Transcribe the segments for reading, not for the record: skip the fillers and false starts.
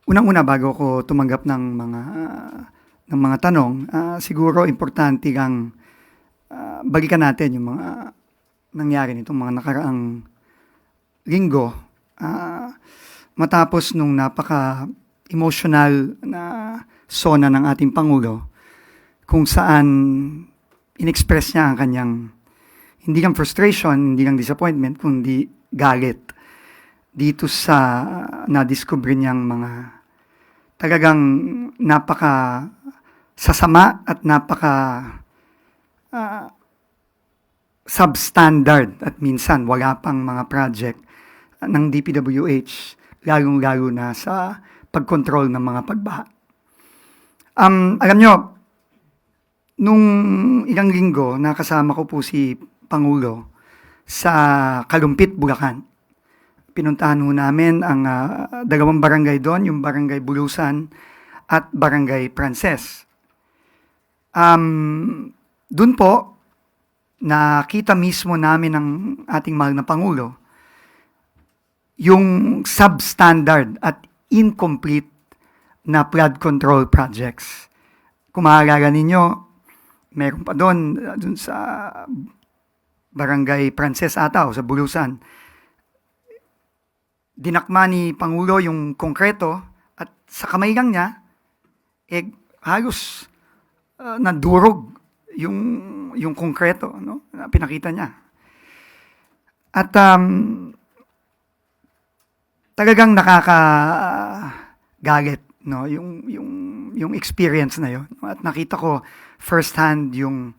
Unang-una bago ko tumanggap ng mga tanong, siguro importante kang balikan natin yung mga nangyari nitong mga nakaraang linggo. Matapos nung napaka-emotional na sona ng ating Pangulo, kung saan inexpress niya ang kanyang hindi lang frustration, hindi lang disappointment, kundi galit dito sa na-discover niyang mga talagang napaka sasama at napaka ah, substandard at minsan wala pang mga project ng DPWH, lalong-lalo na sa pagkontrol ng mga pagbaha. Alam nyo, nung ilang linggo, nakasama ko po si Pangulo sa Kalumpit, Bulacan. Pinuntahan ho namin ang dalawang barangay doon, yung Barangay Bulusan at Barangay Prances. Doon po, nakita mismo namin ng ating mahal na Pangulo yung substandard at incomplete na flood control projects. Kung maalala ninyo, meron pa doon sa Barangay Prances ata o sa Bulusan, dinakma ni Pangulo yung konkreto at sa kamay lang niya, halos nadurog yung konkreto, no? Na pinakita niya. At talagang nakakagalit, no? Yung experience na yon. At nakita ko first hand yung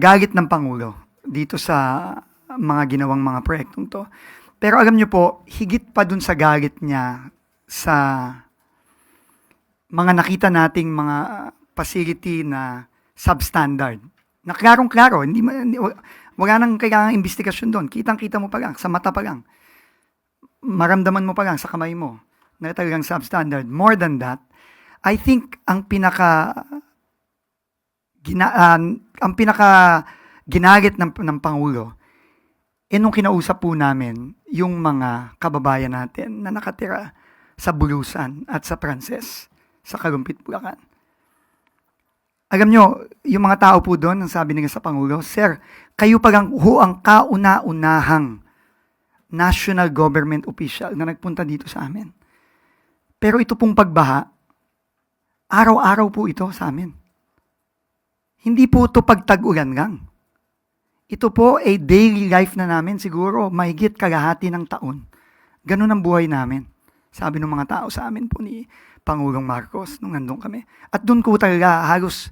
galit ng Pangulo dito sa mga ginawang mga proyektong to. Pero alam niyo po, higit pa dun sa galit niya sa mga nakita nating mga facility na substandard. Na klarong-klaro, wala nang kailangang investigasyon doon. Kitang-kita mo pa lang, sa mata pa lang. Maramdaman mo pa lang sa kamay mo na talagang substandard. More than that, I think ang pinaka ginalit ng Pangulo nung kinausap po namin yung mga kababayan natin na nakatira sa Bulusan at sa Prances, sa Kalumpit, Bulacan. Alam nyo, yung mga tao po doon, ang sabi nila sa Pangulo, Sir, kayo pa lang ang kauna-unahang national government official na nagpunta dito sa amin. Pero ito pong pagbaha, araw-araw po ito sa amin. Hindi po ito pagtag-ulan lang. Ito po ay daily life na namin, siguro mahigit kalahati ng taon. Ganun ang buhay namin. Sabi ng mga tao sa amin po ni Pangulong Marcos nung nandun kami. At doon ko talaga halos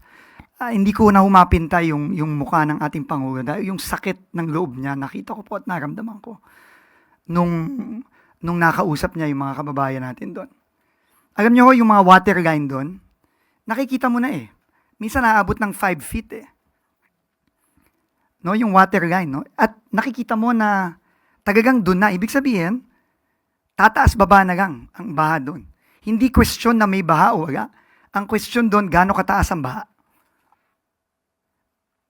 hindi ko na humapinta yung mukha ng ating Pangulo dahil yung sakit ng loob niya, nakita ko po at naramdaman ko nung nakausap niya yung mga kababayan natin doon. Alam niyo yung mga water line doon, nakikita mo na eh. Minsan naabot ng 5 feet eh. No, yung water line, no? At nakikita mo na talagang doon na. Ibig sabihin, tataas baba na lang ang baha doon. Hindi question na may baha o wala. Ang question doon, gaano kataas ang baha.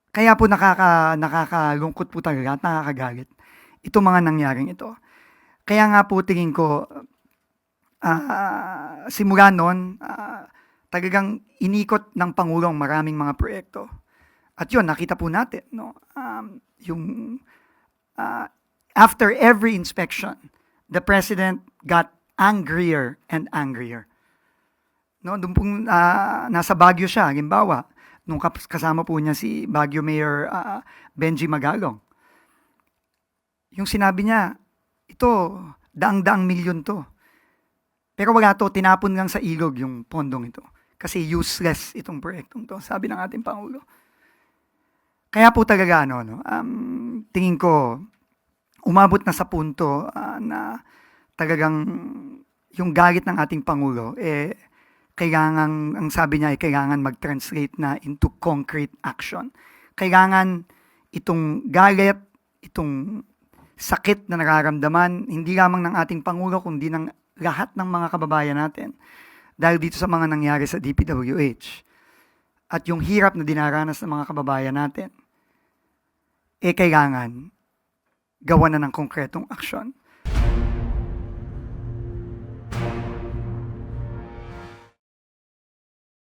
Kaya po nakakalungkot po talaga at nakakagalit. Ito mga nangyaring ito. Kaya nga po tingin ko, simula noon, talagang inikot ng Pangulong maraming mga proyekto. At yun, nakita po natin, no? After every inspection, the President got angrier and angrier. No, doon pong nasa Baguio siya, halimbawa, nung kasama po niya si Baguio Mayor Benji Magalong. Yung sinabi niya, ito, daang-daang milyon to. Pero wala to, tinapon lang sa ilog yung pondong ito. Kasi useless itong proyektong to, sabi ng ating Pangulo. Kaya po talaga, tingin ko, umabot na sa punto na talagang yung galit ng ating Pangulo, kailangan, ang sabi niya, kailangan mag-translate na into concrete action. Kailangan itong galit, itong sakit na nararamdaman, hindi lamang ng ating Pangulo, kundi ng lahat ng mga kababayan natin. Dahil dito sa mga nangyari sa DPWH. At yung hirap na dinaranas ng mga kababayan natin, kailangan gawa na ng konkretong aksyon.